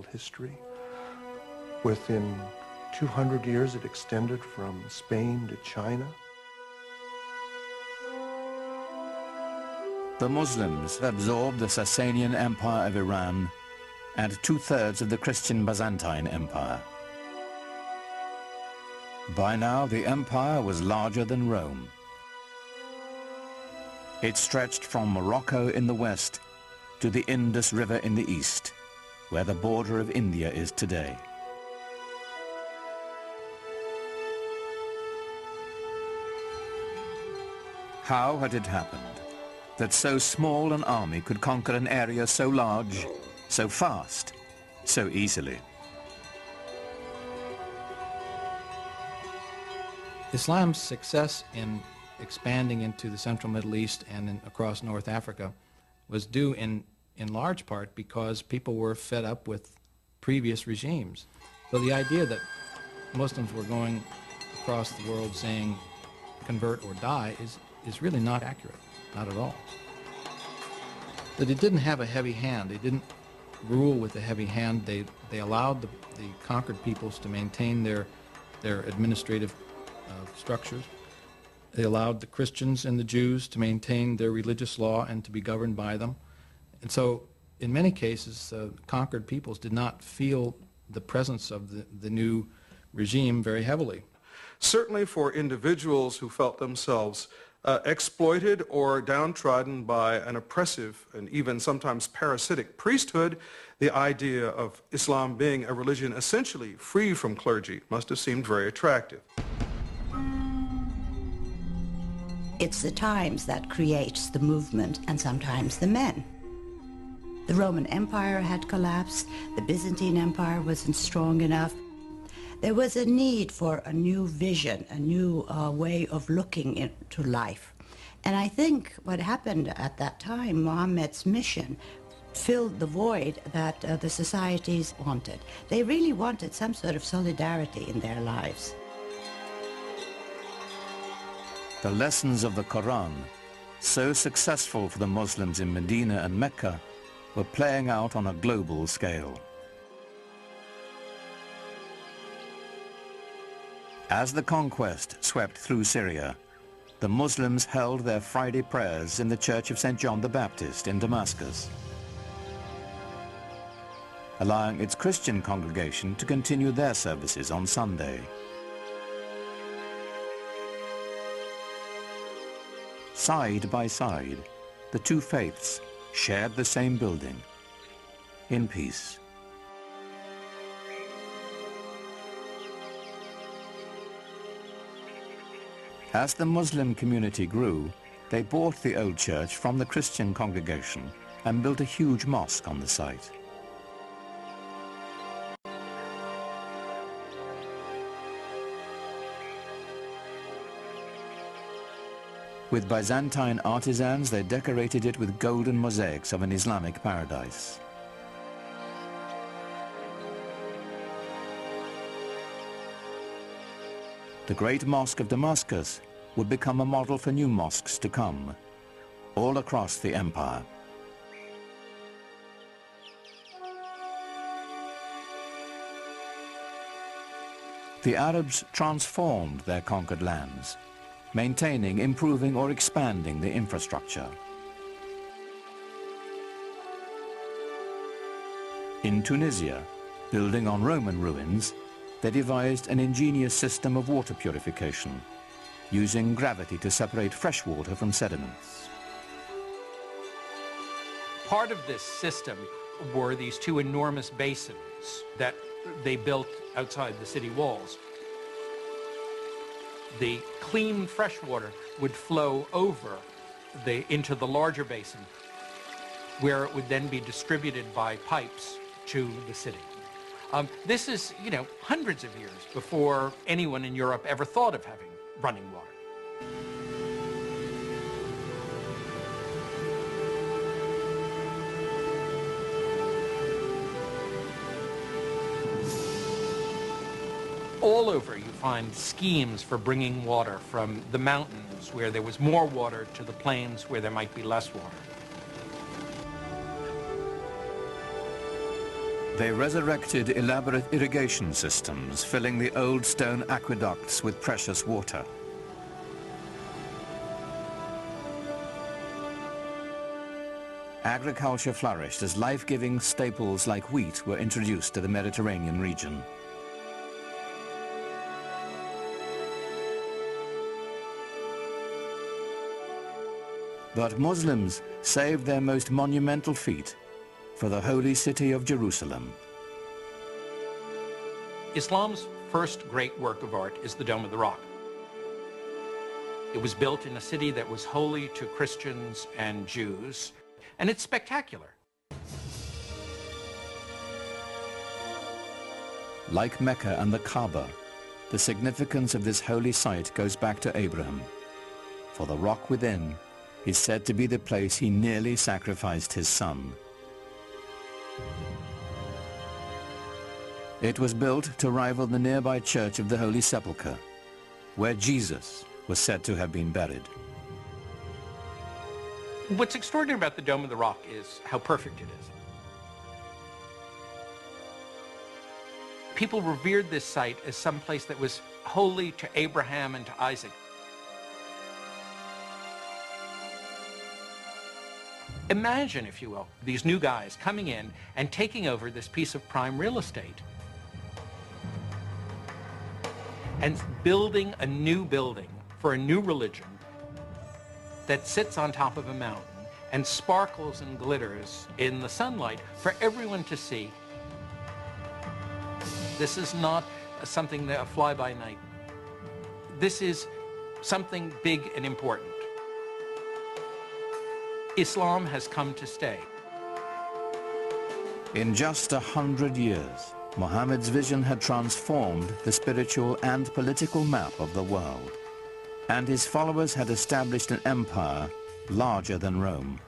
world history. Within 200 years, it extended from Spain to China. The Muslims absorbed the Sasanian Empire of Iran and two-thirds of the Christian Byzantine Empire. By now, the empire was larger than Rome. It stretched from Morocco in the west to the Indus River in the east, where the border of India is today. How had it happened that so small an army could conquer an area so large, so fast, so easily? Islam's success in expanding into the central Middle East and across North Africa was due in large part because people were fed up with previous regimes. So the idea that Muslims were going across the world saying convert or die is really not accurate, not at all. That it didn't have a heavy hand. They didn't rule with a heavy hand. They allowed the conquered peoples to maintain their administrative structures. They allowed the Christians and the Jews to maintain their religious law and to be governed by them. And so, in many cases, conquered peoples did not feel the presence of the new regime very heavily. Certainly for individuals who felt themselves exploited or downtrodden by an oppressive and even sometimes parasitic priesthood, the idea of Islam being a religion essentially free from clergy must have seemed very attractive. It's the times that creates the movement and sometimes the men. The Roman Empire had collapsed, the Byzantine Empire wasn't strong enough. There was a need for a new vision, a new way of looking into life. And I think what happened at that time, Muhammad's mission, filled the void that the societies wanted. They really wanted some sort of solidarity in their lives. The lessons of the Quran, so successful for the Muslims in Medina and Mecca, were playing out on a global scale. As the conquest swept through Syria, the Muslims held their Friday prayers in the Church of St. John the Baptist in Damascus, allowing its Christian congregation to continue their services on Sunday. Side by side, the two faiths shared the same building, in peace. As the Muslim community grew, they bought the old church from the Christian congregation and built a huge mosque on the site. With Byzantine artisans, they decorated it with golden mosaics of an Islamic paradise. The Great Mosque of Damascus would become a model for new mosques to come, all across the empire. The Arabs transformed their conquered lands, maintaining, improving, or expanding the infrastructure. In Tunisia, building on Roman ruins, they devised an ingenious system of water purification, using gravity to separate fresh water from sediments. Part of this system were these two enormous basins that they built outside the city walls. The clean fresh water would flow over into the larger basin, where it would then be distributed by pipes to the city. This is, hundreds of years before anyone in Europe ever thought of having running water. All over you find schemes for bringing water from the mountains where there was more water to the plains where there might be less water. They resurrected elaborate irrigation systems, filling the old stone aqueducts with precious water. Agriculture flourished as life-giving staples like wheat were introduced to the Mediterranean region. But Muslims saved their most monumental feat for the holy city of Jerusalem. Islam's first great work of art is the Dome of the Rock. It was built in a city that was holy to Christians and Jews, and it's spectacular. Like Mecca and the Kaaba, the significance of this holy site goes back to Abraham, for the rock within is said to be the place he nearly sacrificed his son. It was built to rival the nearby Church of the Holy Sepulchre, where Jesus was said to have been buried. What's extraordinary about the Dome of the Rock is how perfect it is. People revered this site as some place that was holy to Abraham and to Isaac. Imagine, if you will, these new guys coming in and taking over this piece of prime real estate and building a new building for a new religion that sits on top of a mountain and sparkles and glitters in the sunlight for everyone to see. This is not something that a fly-by-night. This is something big and important. Islam has come to stay. In just 100 years, Muhammad's vision had transformed the spiritual and political map of the world, and his followers had established an empire larger than Rome.